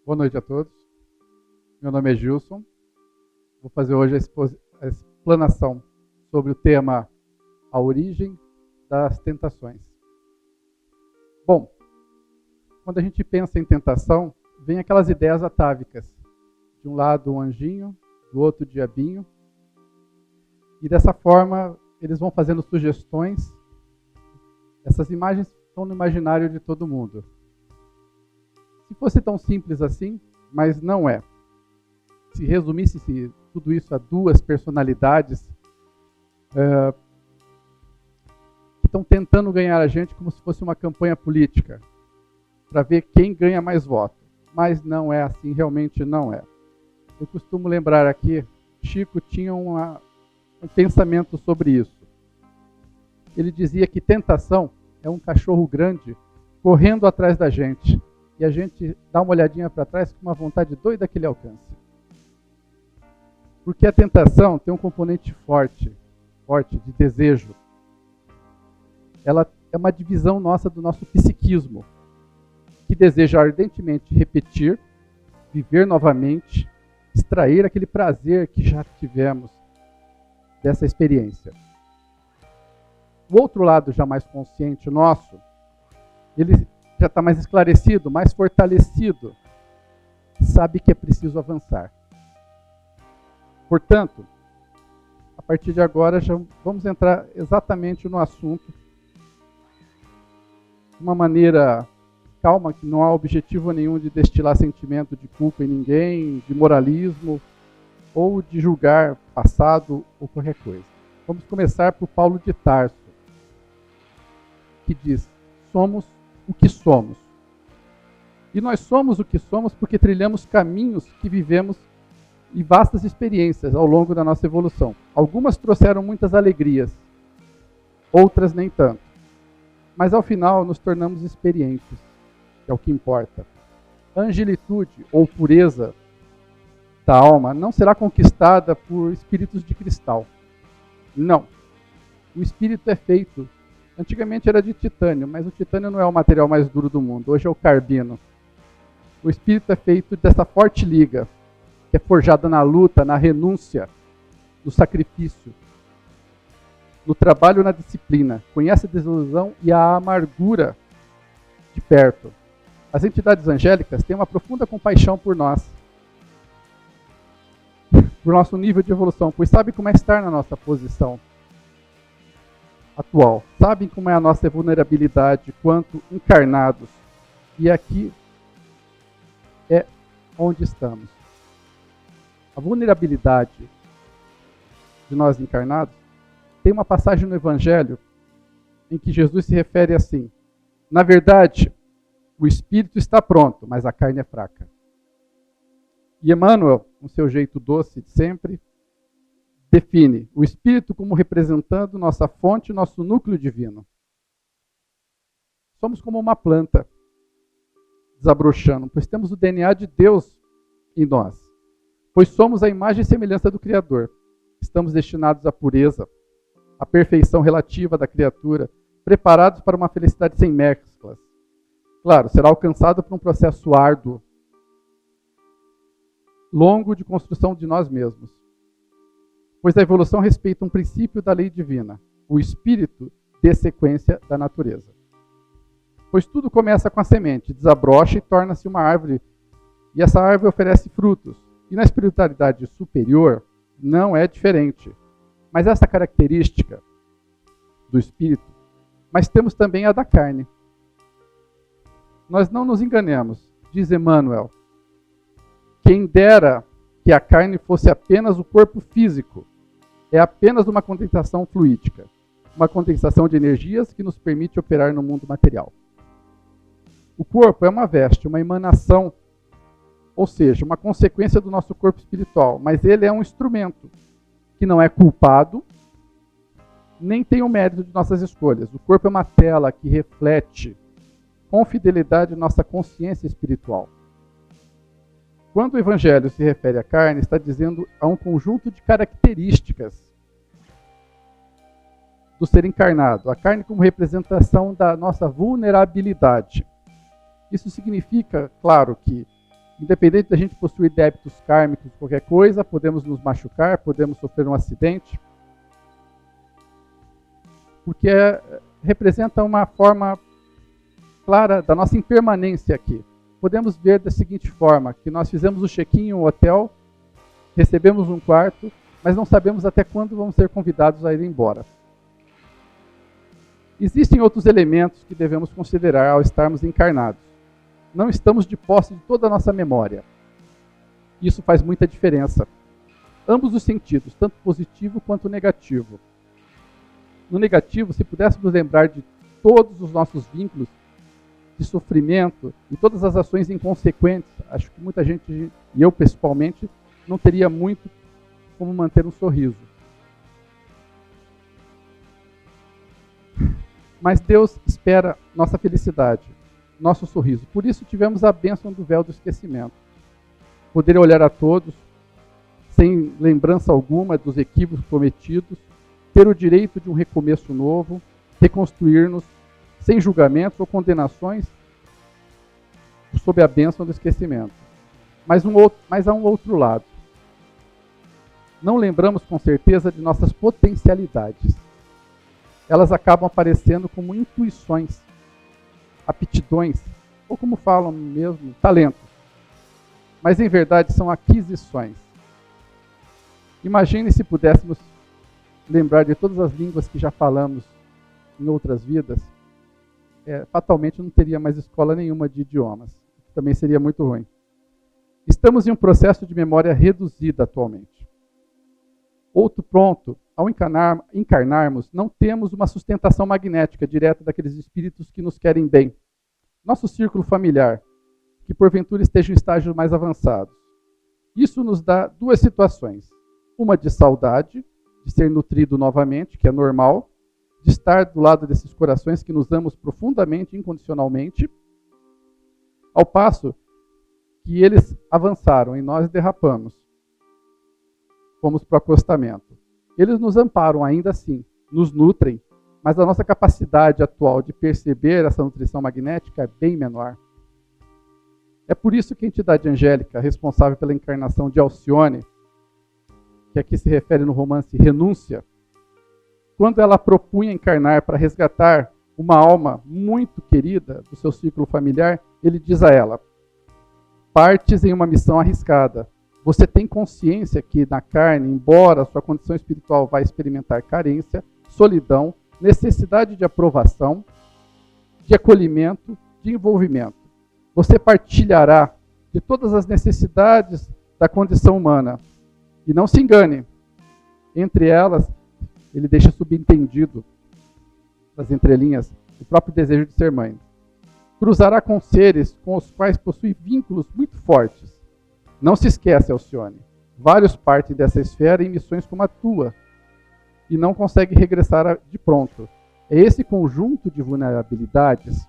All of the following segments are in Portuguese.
Boa noite a todos. Meu nome é Gilson. Vou fazer hoje a explanação sobre o tema A Origem das Tentações. Bom, quando a gente pensa em tentação, vem aquelas ideias atávicas. De um lado um anjinho, do outro o diabinho. E dessa forma eles vão fazendo sugestões. Essas imagens estão no imaginário de todo mundo. Se fosse tão simples assim, mas não é. Se resumisse tudo isso a duas personalidades que estão tentando ganhar a gente como se fosse uma campanha política, para ver quem ganha mais votos. Mas não é assim, realmente não é. Eu costumo lembrar aqui, Chico tinha um pensamento sobre isso. Ele dizia que tentação é um cachorro grande correndo atrás da gente. E a gente dá uma olhadinha para trás com uma vontade doida que ele alcance. Porque a tentação tem um componente forte de desejo. Ela é uma divisão nossa do nosso psiquismo, que deseja ardentemente repetir, viver novamente, extrair aquele prazer que já tivemos dessa experiência. O outro lado, já mais consciente nosso, ele já está mais esclarecido, mais fortalecido, sabe que é preciso avançar. Portanto, a partir de agora já vamos entrar exatamente no assunto de uma maneira calma, que não há objetivo nenhum de destilar sentimento de culpa em ninguém, de moralismo ou de julgar passado ou qualquer coisa. Vamos começar por Paulo de Tarso, que diz: somos o que somos. E nós somos o que somos porque trilhamos caminhos que vivemos e vastas experiências ao longo da nossa evolução. Algumas trouxeram muitas alegrias, outras nem tanto. Mas ao final nos tornamos experientes, que é o que importa. A angelitude ou pureza da alma não será conquistada por espíritos de cristal. Não. O espírito é feito. Antigamente era de titânio, mas o titânio não é o material mais duro do mundo. Hoje é o carbino. O espírito é feito dessa forte liga, que é forjada na luta, na renúncia, no sacrifício, no trabalho, na disciplina. Conhece a desilusão e a amargura de perto. As entidades angélicas têm uma profunda compaixão por nós, por nosso nível de evolução, pois sabem como é estar na nossa posição atual. Sabem como é a nossa vulnerabilidade quanto encarnados. E aqui é onde estamos. A vulnerabilidade de nós encarnados tem uma passagem no Evangelho em que Jesus se refere assim: na verdade, o espírito está pronto, mas a carne é fraca. E Emmanuel, com seu jeito doce de sempre, define o espírito como representando nossa fonte, nosso núcleo divino. Somos como uma planta desabrochando, pois temos o DNA de Deus em nós. Pois somos a imagem e semelhança do Criador. Estamos destinados à pureza, à perfeição relativa da criatura, preparados para uma felicidade sem mesclas. Claro, será alcançado por um processo árduo, longo de construção de nós mesmos. Pois a evolução respeita um princípio da lei divina, o espírito de sequência da natureza. Pois tudo começa com a semente, desabrocha e torna-se uma árvore, e essa árvore oferece frutos. E na espiritualidade superior não é diferente. Mas essa característica do espírito, mas temos também a da carne. Nós não nos enganemos, diz Emmanuel. Quem dera que a carne fosse apenas o corpo físico, é apenas uma condensação fluídica, uma condensação de energias que nos permite operar no mundo material. O corpo é uma veste, uma emanação, ou seja, uma consequência do nosso corpo espiritual, mas ele é um instrumento que não é culpado, nem tem o mérito de nossas escolhas. O corpo é uma tela que reflete com fidelidade nossa consciência espiritual. Quando o Evangelho se refere à carne, está dizendo a um conjunto de características do ser encarnado. A carne como representação da nossa vulnerabilidade. Isso significa, claro, que Independente da gente possuir débitos kármicos, qualquer coisa, podemos nos machucar, podemos sofrer um acidente, porque representa uma forma clara da nossa impermanência aqui. Podemos ver da seguinte forma, que nós fizemos o check-in em um hotel, recebemos um quarto, mas não sabemos até quando vamos ser convidados a ir embora. Existem outros elementos que devemos considerar ao estarmos encarnados. Não estamos de posse de toda a nossa memória. Isso faz muita diferença. Ambos os sentidos, tanto positivo quanto negativo. No negativo, se pudéssemos lembrar de todos os nossos vínculos de sofrimento e todas as ações inconsequentes, acho que muita gente, e eu principalmente, não teria muito como manter um sorriso. Mas Deus espera nossa felicidade, nosso sorriso. Por isso tivemos a bênção do véu do esquecimento. Poder olhar a todos, sem lembrança alguma dos equívocos cometidos, ter o direito de um recomeço novo, reconstruir-nos, sem julgamentos ou condenações, sob a bênção do esquecimento. Mas há um outro lado. Não lembramos com certeza de nossas potencialidades. Elas acabam aparecendo como intuições, aptidões, ou como falam mesmo, talentos. Mas em verdade são aquisições. Imagine se pudéssemos lembrar de todas as línguas que já falamos em outras vidas, fatalmente não teria mais escola nenhuma de idiomas. Também seria muito ruim. Estamos em um processo de memória reduzida atualmente. Outro ponto, ao encarnarmos, não temos uma sustentação magnética direta daqueles espíritos que nos querem bem. Nosso círculo familiar, que porventura esteja em estágios mais avançados. Isso nos dá duas situações. Uma de saudade, de ser nutrido novamente, que é normal, de estar do lado desses corações que nos amamos profundamente, incondicionalmente, ao passo que eles avançaram e nós derrapamos. Fomos para o acostamento. Eles nos amparam ainda assim, nos nutrem, mas a nossa capacidade atual de perceber essa nutrição magnética é bem menor. É por isso que a entidade angélica, responsável pela encarnação de Alcione, que aqui se refere no romance Renúncia, quando ela propunha encarnar para resgatar uma alma muito querida do seu círculo familiar, ele diz a ela: partes em uma missão arriscada. Você tem consciência que na carne, embora a sua condição espiritual vá experimentar carência, solidão, necessidade de aprovação, de acolhimento, de envolvimento. Você partilhará de todas as necessidades da condição humana. E não se engane, entre elas, ele deixa subentendido, das entrelinhas, o próprio desejo de ser mãe. Cruzará com seres com os quais possui vínculos muito fortes. Não se esquece, Alcione, vários partem dessa esfera em missões como a tua e não conseguem regressar de pronto. É esse conjunto de vulnerabilidades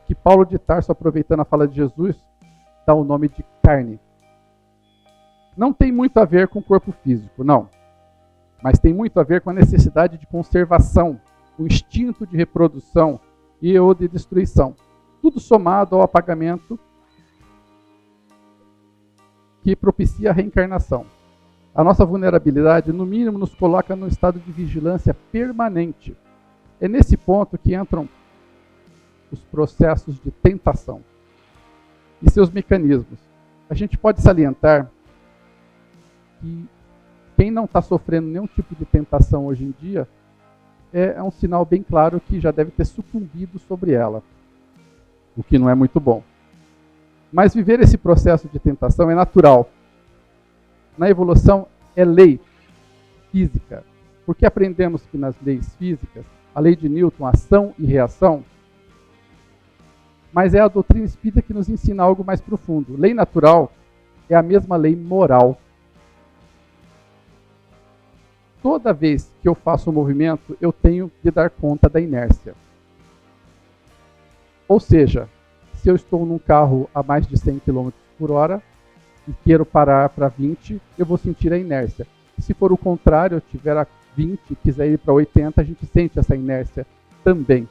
que Paulo de Tarso, aproveitando a fala de Jesus, dá o nome de carne. Não tem muito a ver com o corpo físico, não. Mas tem muito a ver com a necessidade de conservação, o instinto de reprodução e ou de destruição. Tudo somado ao apagamento que propicia a reencarnação. A nossa vulnerabilidade, no mínimo, nos coloca num estado de vigilância permanente. É nesse ponto que entram os processos de tentação e seus mecanismos. A gente pode salientar que quem não está sofrendo nenhum tipo de tentação hoje em dia é um sinal bem claro que já deve ter sucumbido sobre ela, o que não é muito bom. Mas viver esse processo de tentação é natural. Na evolução é lei física, porque aprendemos que nas leis físicas, a lei de Newton, ação e reação, mas é a doutrina espírita que nos ensina algo mais profundo. Lei natural é a mesma lei moral. Toda vez que eu faço um movimento, eu tenho de dar conta da inércia. Ou seja, se eu estou num carro a mais de 100 km por hora e quero parar para 20, eu vou sentir a inércia. Se for o contrário, eu estiver a 20 e quiser ir para 80, a gente sente essa inércia também.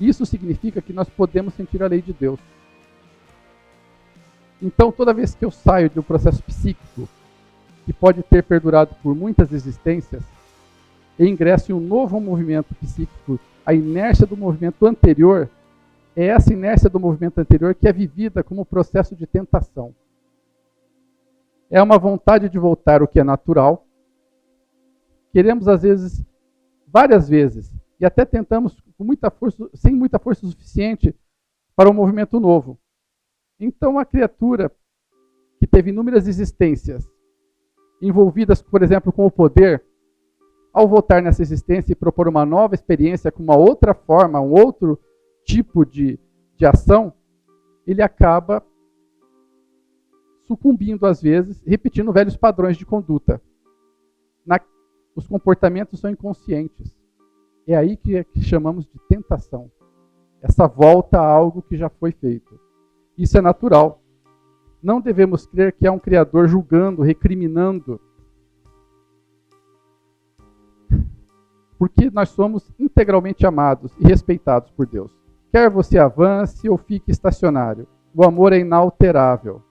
Isso significa que nós podemos sentir a lei de Deus. Então, toda vez que eu saio de um processo psíquico, que pode ter perdurado por muitas existências, e ingresso em um novo movimento psíquico, a inércia do movimento anterior, é essa inércia do movimento anterior que é vivida como processo de tentação. É uma vontade de voltar o que é natural. Queremos, às vezes, várias vezes, e até tentamos com muita força, sem muita força suficiente para um movimento novo. Então, a criatura que teve inúmeras existências, envolvidas, por exemplo, com o poder, ao voltar nessa existência e propor uma nova experiência com uma outra forma, um outro tipo de ação, ele acaba sucumbindo, às vezes, repetindo velhos padrões de conduta. Os comportamentos são inconscientes. É aí que chamamos de tentação. Essa volta a algo que já foi feito. Isso é natural. Não devemos crer que há um Criador julgando, recriminando, porque nós somos integralmente amados e respeitados por Deus. Quer você avance ou fique estacionário, o amor é inalterável,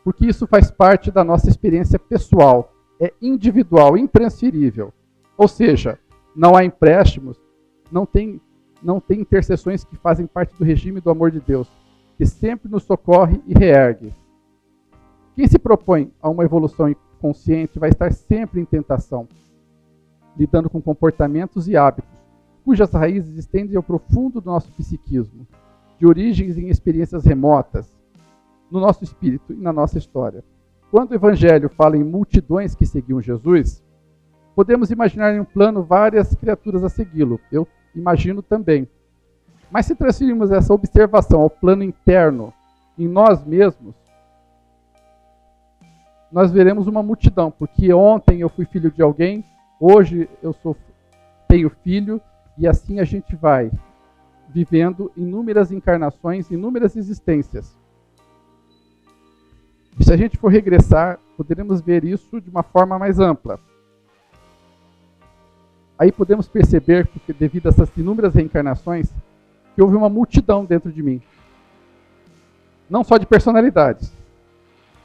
porque isso faz parte da nossa experiência pessoal, é individual, intransferível. Ou seja, não há empréstimos, não tem intercessões que fazem parte do regime do amor de Deus, que sempre nos socorre e reergue. Quem se propõe a uma evolução consciente vai estar sempre em tentação, lidando com comportamentos e hábitos, cujas raízes estendem ao profundo do nosso psiquismo, de origens em experiências remotas, no nosso espírito e na nossa história. Quando o Evangelho fala em multidões que seguiam Jesus, podemos imaginar em um plano várias criaturas a segui-lo. Eu imagino também. Mas se transferirmos essa observação ao plano interno, em nós mesmos, nós veremos uma multidão, porque ontem eu fui filho de alguém, hoje tenho filho, e assim a gente vai vivendo inúmeras encarnações, inúmeras existências. E se a gente for regressar, poderemos ver isso de uma forma mais ampla. Aí podemos perceber, porque devido a essas inúmeras reencarnações, que houve uma multidão dentro de mim. Não só de personalidades.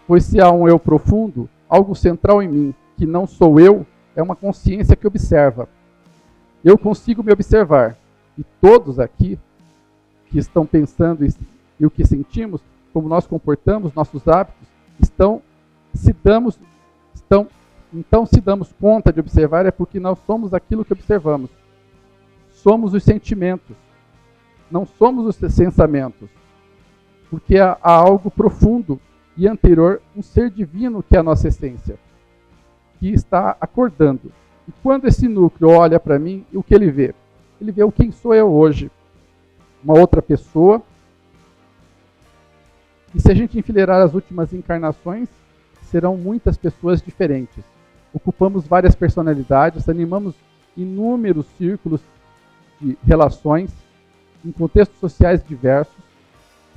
Pois se há um eu profundo, algo central em mim, que não sou eu, é uma consciência que observa. Eu consigo me observar. E todos aqui que estão pensando e o que sentimos, como nós comportamos, nossos hábitos, se damos conta de observar, é porque nós somos aquilo que observamos. Somos os sentimentos. Não somos os pensamentos. Porque há algo profundo e anterior, um ser divino que é a nossa essência, que está acordando. E quando esse núcleo olha para mim, o que ele vê? Ele vê o quem sou eu hoje. Uma outra pessoa. E se a gente enfileirar as últimas encarnações, serão muitas pessoas diferentes. Ocupamos várias personalidades, animamos inúmeros círculos de relações, em contextos sociais diversos,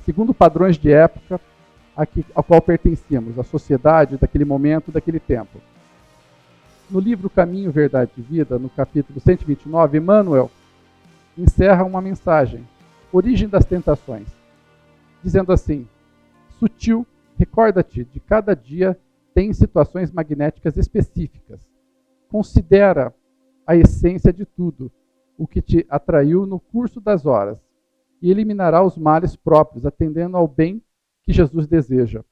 segundo padrões de época ao qual pertencíamos, a sociedade daquele momento, daquele tempo. No livro Caminho, Verdade e Vida, no capítulo 129, Emmanuel encerra uma mensagem, Origem das Tentações, dizendo assim: sutil, recorda-te, de cada dia tem situações magnéticas específicas. Considera a essência de tudo, o que te atraiu no curso das horas, e eliminará os males próprios, atendendo ao bem que Jesus deseja.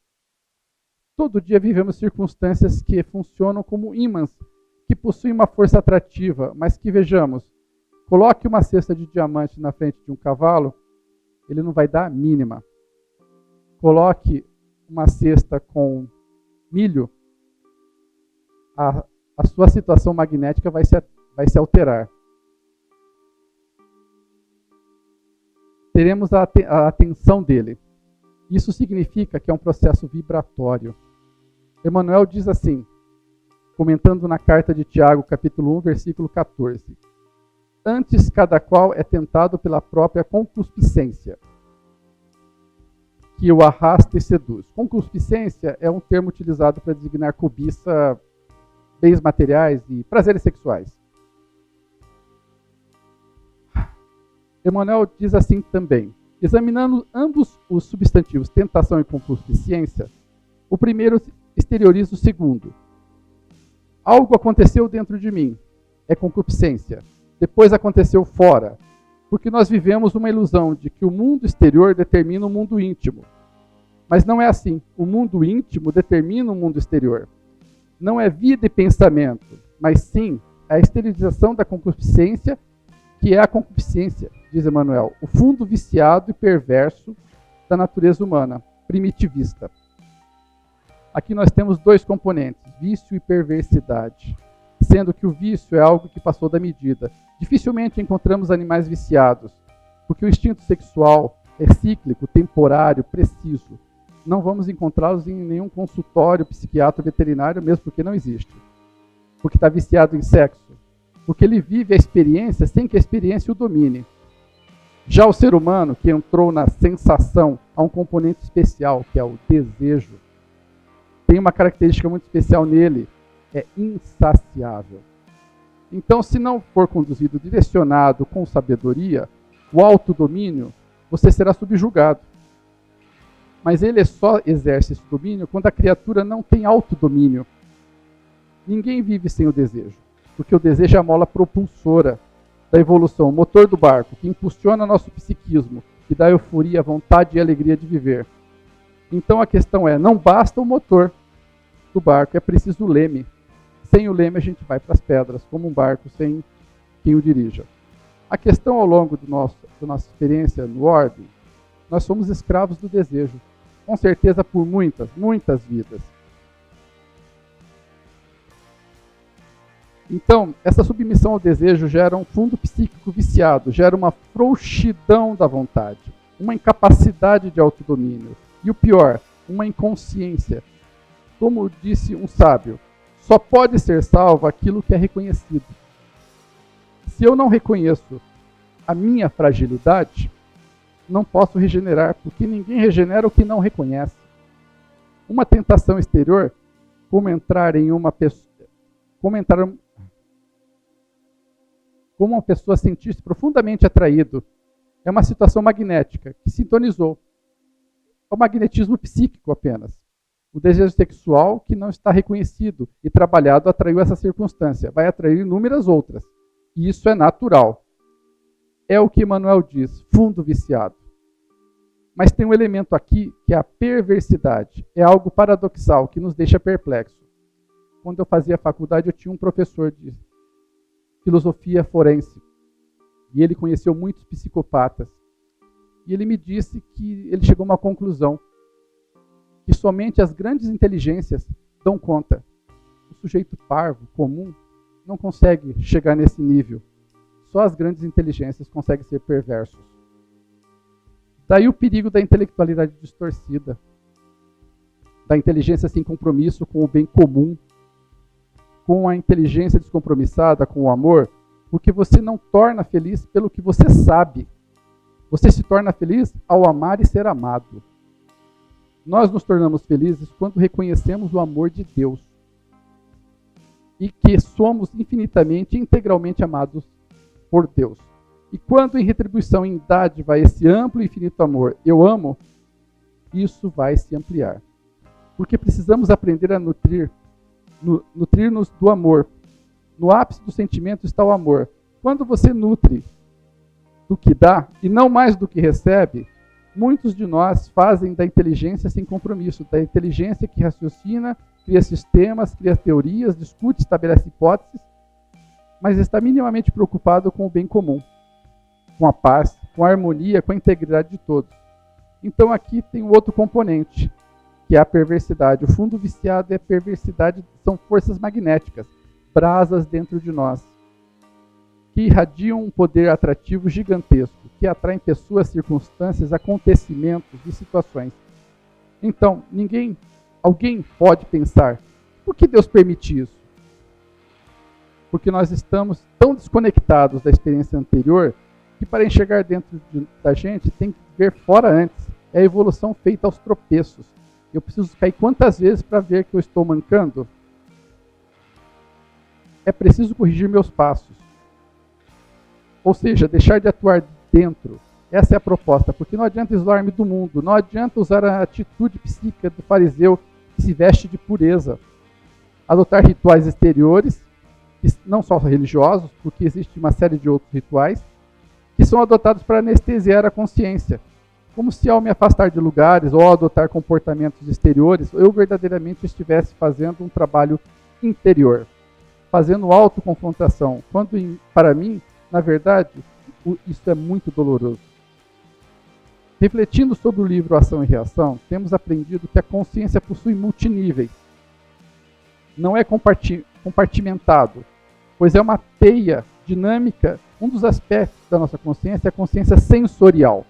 Todo dia vivemos circunstâncias que funcionam como ímãs, que possuem uma força atrativa, mas que, vejamos, coloque uma cesta de diamante na frente de um cavalo, ele não vai dar a mínima. Coloque uma cesta com milho, a sua situação magnética vai se alterar. Teremos a atenção dele. Isso significa que é um processo vibratório. Emmanuel diz assim, comentando na carta de Tiago, capítulo 1, versículo 14. Antes, cada qual é tentado pela própria concupiscência, que o arrasta e seduz. Concupiscência é um termo utilizado para designar cobiça, bens materiais e prazeres sexuais. Emmanuel diz assim também: examinando ambos os substantivos tentação e concupiscência, O primeiro exterioriza o segundo. Algo aconteceu dentro de mim, é concupiscência. Depois aconteceu fora, porque nós vivemos uma ilusão de que o mundo exterior determina o mundo íntimo. Mas não é assim. O mundo íntimo determina o mundo exterior. Não é vida e pensamento, mas sim a exteriorização da concupiscência, que é a concupiscência, diz Emmanuel, o fundo viciado e perverso da natureza humana, primitivista. Aqui nós temos dois componentes, vício e perversidade, sendo que o vício é algo que passou da medida. Dificilmente encontramos animais viciados, porque o instinto sexual é cíclico, temporário, preciso. Não vamos encontrá-los em nenhum consultório psiquiatra veterinário, mesmo porque não existe. Porque está viciado em sexo. Porque ele vive a experiência sem que a experiência o domine. Já o ser humano, que entrou na sensação, há um componente especial, que é o desejo. Tem uma característica muito especial nele, é insaciável. Então, se não for conduzido, direcionado com sabedoria, o autodomínio, você será subjugado. Mas ele só exerce esse domínio quando a criatura não tem autodomínio. Ninguém vive sem o desejo, porque o desejo é a mola propulsora da evolução, o motor do barco, que impulsiona nosso psiquismo, que dá euforia, vontade e alegria de viver. Então a questão é, não basta o motor do barco, é preciso o leme. Sem o leme a gente vai para as pedras, como um barco sem quem o dirija. A questão ao longo da nossa experiência no Ordem, nós somos escravos do desejo, com certeza por muitas, muitas vidas. Então, essa submissão ao desejo gera um fundo psíquico viciado, gera uma frouxidão da vontade, uma incapacidade de autodomínio. E o pior, uma inconsciência. Como disse um sábio, só pode ser salvo aquilo que é reconhecido. Se eu não reconheço a minha fragilidade, não posso regenerar, porque ninguém regenera o que não reconhece. Uma tentação exterior, como uma pessoa sentir-se profundamente atraído, é uma situação magnética que sintonizou. É o magnetismo psíquico apenas. O desejo sexual que não está reconhecido e trabalhado atraiu essa circunstância. Vai atrair inúmeras outras. E isso é natural. É o que Emmanuel diz, fundo viciado. Mas tem um elemento aqui que é a perversidade. É algo paradoxal que nos deixa perplexo. Quando eu fazia faculdade, eu tinha um professor de filosofia forense. E ele conheceu muitos psicopatas. E ele me disse que ele chegou a uma conclusão. Que somente as grandes inteligências dão conta. O sujeito parvo, comum, não consegue chegar nesse nível. Só as grandes inteligências conseguem ser perversos. Daí o perigo da intelectualidade distorcida, da inteligência sem compromisso com o bem comum, com a inteligência descompromissada, com o amor, porque você não torna feliz pelo que você sabe. Você se torna feliz ao amar e ser amado. Nós nos tornamos felizes quando reconhecemos o amor de Deus e que somos infinitamente e integralmente amados por Deus. E quando em retribuição, em dádiva, esse amplo e infinito amor, eu amo, isso vai se ampliar. Porque precisamos aprender a nutrir-nos do amor. No ápice do sentimento está o amor. Quando você nutre do que dá e não mais do que recebe, muitos de nós fazem da inteligência sem compromisso, da inteligência que raciocina, cria sistemas, cria teorias, discute, estabelece hipóteses, mas está minimamente preocupado com o bem comum, com a paz, com a harmonia, com a integridade de todos. Então aqui tem um outro componente, que é a perversidade. O fundo viciado é a perversidade, são forças magnéticas, brasas dentro de nós, que irradiam um poder atrativo gigantesco, que atraem pessoas, circunstâncias, acontecimentos e situações. Então, alguém pode pensar, por que Deus permite isso? Porque nós estamos tão desconectados da experiência anterior que para enxergar dentro da gente tem que ver fora antes. É a evolução feita aos tropeços. Eu preciso cair quantas vezes para ver que eu estou mancando? É preciso corrigir meus passos. Ou seja, deixar de atuar dentro. Essa é a proposta, porque não adianta isolar-me do mundo, não adianta usar a atitude psíquica do fariseu que que se veste de pureza. Adotar rituais exteriores, não só religiosos, porque existe uma série de outros rituais, que são adotados para anestesiar a consciência. Como se ao me afastar de lugares ou adotar comportamentos exteriores, eu verdadeiramente estivesse fazendo um trabalho interior, fazendo autoconfrontação, quando para mim, na verdade, isso é muito doloroso. Refletindo sobre o livro Ação e Reação, temos aprendido que a consciência possui multiníveis. Não é compartimentado, pois é uma teia dinâmica. Um dos aspectos da nossa consciência é a consciência sensorial.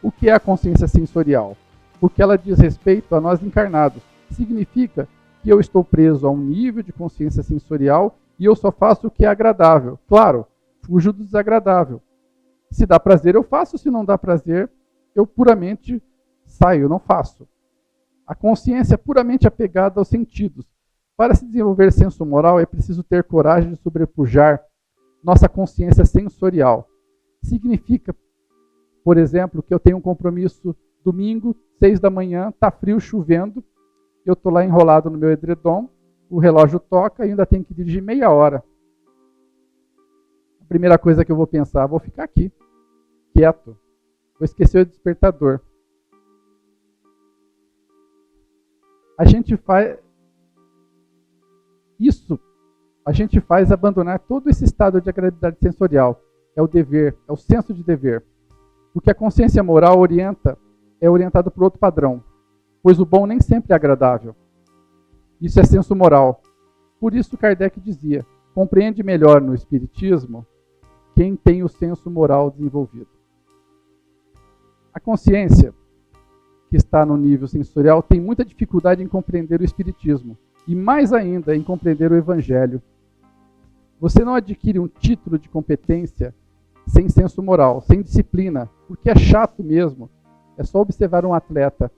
O que é a consciência sensorial? Porque ela diz respeito a nós encarnados. Significa que eu estou preso a um nível de consciência sensorial e eu só faço o que é agradável. Claro, fujo do desagradável. Se dá prazer, eu faço. Se não dá prazer, eu puramente saio, eu não faço. A consciência é puramente apegada aos sentidos. Para se desenvolver senso moral, é preciso ter coragem de sobrepujar nossa consciência sensorial. Significa, por exemplo, que eu tenho um compromisso domingo, 6 da manhã, está frio, chovendo, eu estou lá enrolado no meu edredom, o relógio toca e ainda tenho que dirigir meia hora. A primeira coisa que eu vou pensar, vou ficar aqui, quieto, vou esquecer o despertador. A gente faz abandonar todo esse estado de agressividade sensorial. É o dever, é o senso de dever. Porque a consciência moral é orientada por outro padrão, pois o bom nem sempre é agradável. Isso é senso moral. Por isso Kardec dizia, compreende melhor no Espiritismo quem tem o senso moral desenvolvido. A consciência que está no nível sensorial tem muita dificuldade em compreender o Espiritismo e mais ainda em compreender o Evangelho. Você não adquire um título de competência sem senso moral, sem disciplina, porque é chato mesmo. É só observar um atleta.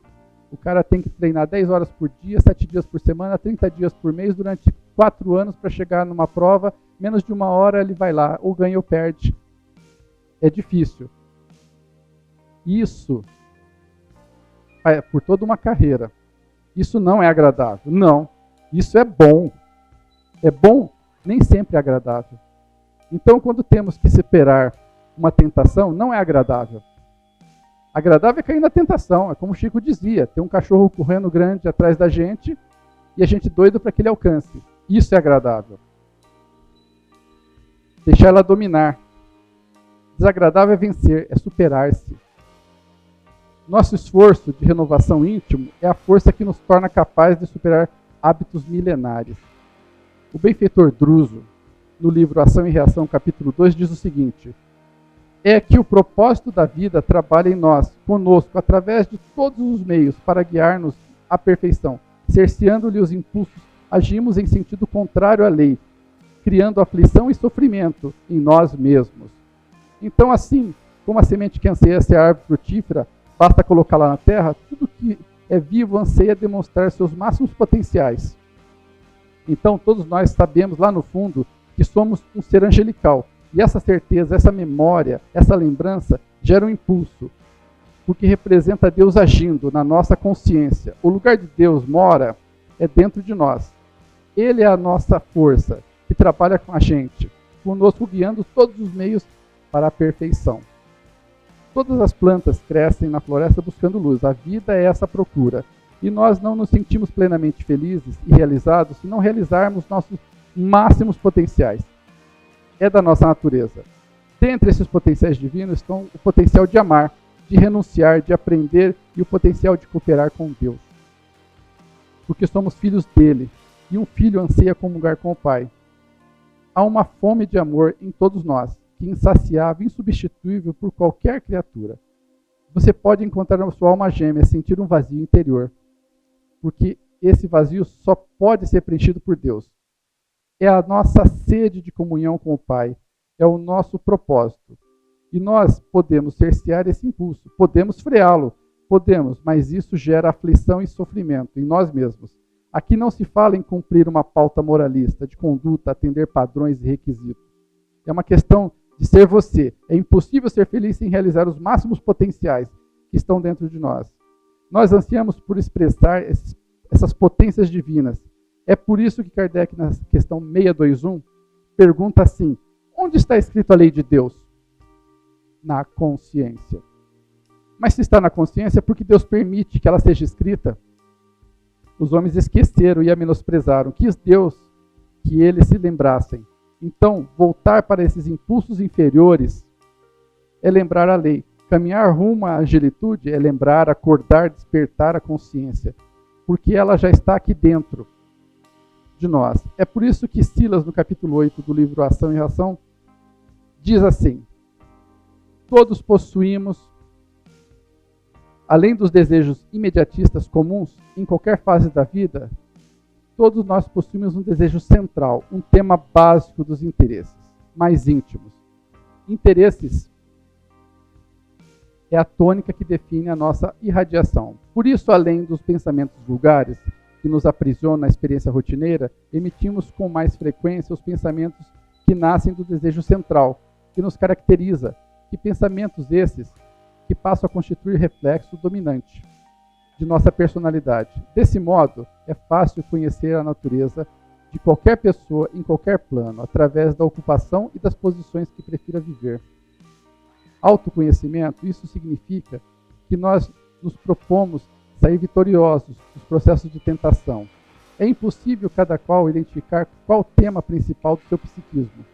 O cara tem que treinar 10 horas por dia, 7 dias por semana, 30 dias por mês, durante 4 anos para chegar numa prova, menos de 1 hora ele vai lá, ou ganha ou perde. É difícil. Isso, por toda uma carreira, isso não é agradável. Não, isso é bom. É bom, nem sempre é agradável. Então, quando temos que superar uma tentação, não é agradável. Agradável é cair na tentação, é como o Chico dizia, tem um cachorro correndo grande atrás da gente e a gente doido para que ele alcance. Isso é agradável. Deixar ela dominar. Desagradável é vencer, é superar-se. Nosso esforço de renovação íntimo é a força que nos torna capazes de superar hábitos milenares. O benfeitor Druso, no livro Ação e Reação, capítulo 2, diz o seguinte: é que o propósito da vida trabalha em nós, conosco, através de todos os meios para guiar-nos à perfeição. Cerceando-lhe os impulsos, agimos em sentido contrário à lei, criando aflição e sofrimento em nós mesmos. Então, assim como a semente que anseia ser árvore frutífera, basta colocá-la na terra, tudo que é vivo anseia demonstrar seus máximos potenciais. Então, todos nós sabemos lá no fundo que somos um ser angelical. E essa certeza, essa memória, essa lembrança gera um impulso, porque representa Deus agindo na nossa consciência. O lugar de Deus mora é dentro de nós. Ele é a nossa força, que trabalha com a gente, conosco guiando todos os meios para a perfeição. Todas as plantas crescem na floresta buscando luz. A vida é essa procura. E nós não nos sentimos plenamente felizes e realizados se não realizarmos nossos máximos potenciais. É da nossa natureza. Dentre esses potenciais divinos estão o potencial de amar, de renunciar, de aprender e o potencial de cooperar com Deus. Porque somos filhos dele e um filho anseia comungar com o Pai. Há uma fome de amor em todos nós, que é insaciável, insubstituível por qualquer criatura. Você pode encontrar na sua alma gêmea, sentir um vazio interior, porque esse vazio só pode ser preenchido por Deus. É a nossa sede de comunhão com o Pai, é o nosso propósito. E nós podemos cercear esse impulso, podemos freá-lo, podemos, mas isso gera aflição e sofrimento em nós mesmos. Aqui não se fala em cumprir uma pauta moralista, de conduta, atender padrões e requisitos. É uma questão de ser você. É impossível ser feliz sem realizar os máximos potenciais que estão dentro de nós. Nós ansiamos por expressar essas potências divinas. É por isso que Kardec, na questão 621, pergunta assim: onde está escrito a lei de Deus? Na consciência. Mas se está na consciência, é porque Deus permite que ela seja escrita. Os homens esqueceram e a menosprezaram. Quis Deus que eles se lembrassem. Então, voltar para esses impulsos inferiores é lembrar a lei. Caminhar rumo à angelitude é lembrar, acordar, despertar a consciência. Porque ela já está aqui dentro de nós. É por isso que Silas, no capítulo 8 do livro Ação e Reação, diz assim: todos possuímos, além dos desejos imediatistas comuns, em qualquer fase da vida, todos nós possuímos um desejo central, um tema básico dos interesses, mais íntimos. Interesses é a tônica que define a nossa irradiação. Por isso, além dos pensamentos vulgares, que nos aprisionam na experiência rotineira, emitimos com mais frequência os pensamentos que nascem do desejo central, que nos caracteriza, que pensamentos esses que passam a constituir reflexo dominante de nossa personalidade. Desse modo, é fácil conhecer a natureza de qualquer pessoa em qualquer plano, através da ocupação e das posições que prefira viver. Autoconhecimento, isso significa que nós nos propomos sair vitoriosos dos processos de tentação. É impossível cada qual identificar qual tema principal do seu psiquismo.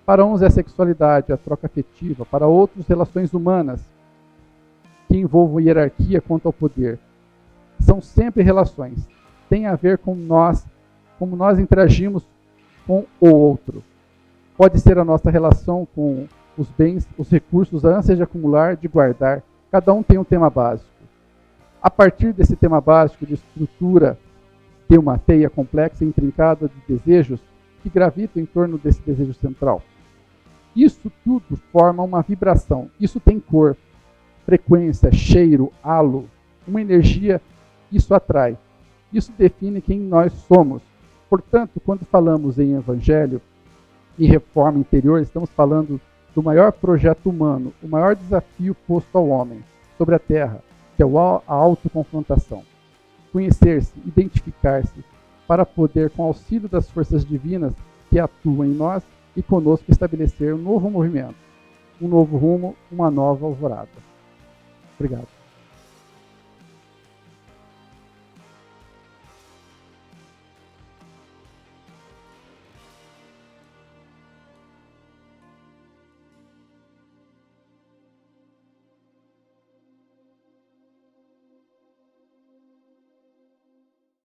Para uns é a sexualidade, a troca afetiva, para outros relações humanas, que envolvam hierarquia quanto ao poder. São sempre relações. Tem a ver com nós, como nós interagimos com o outro. Pode ser a nossa relação com os bens, os recursos, a ânsia de acumular, de guardar. Cada um tem um tema básico. A partir desse tema básico de estrutura, tem uma teia complexa e intrincada de desejos que gravitam em torno desse desejo central. Isso tudo forma uma vibração. Isso tem cor, frequência, cheiro, halo, uma energia. Isso atrai. Isso define quem nós somos. Portanto, quando falamos em evangelho e reforma interior, estamos falando do maior projeto humano, o maior desafio posto ao homem sobre a Terra, que é a autoconfrontação. Conhecer-se, identificar-se, para poder, com auxílio das forças divinas que atuam em nós e conosco, estabelecer um novo movimento, um novo rumo, uma nova alvorada. Obrigado.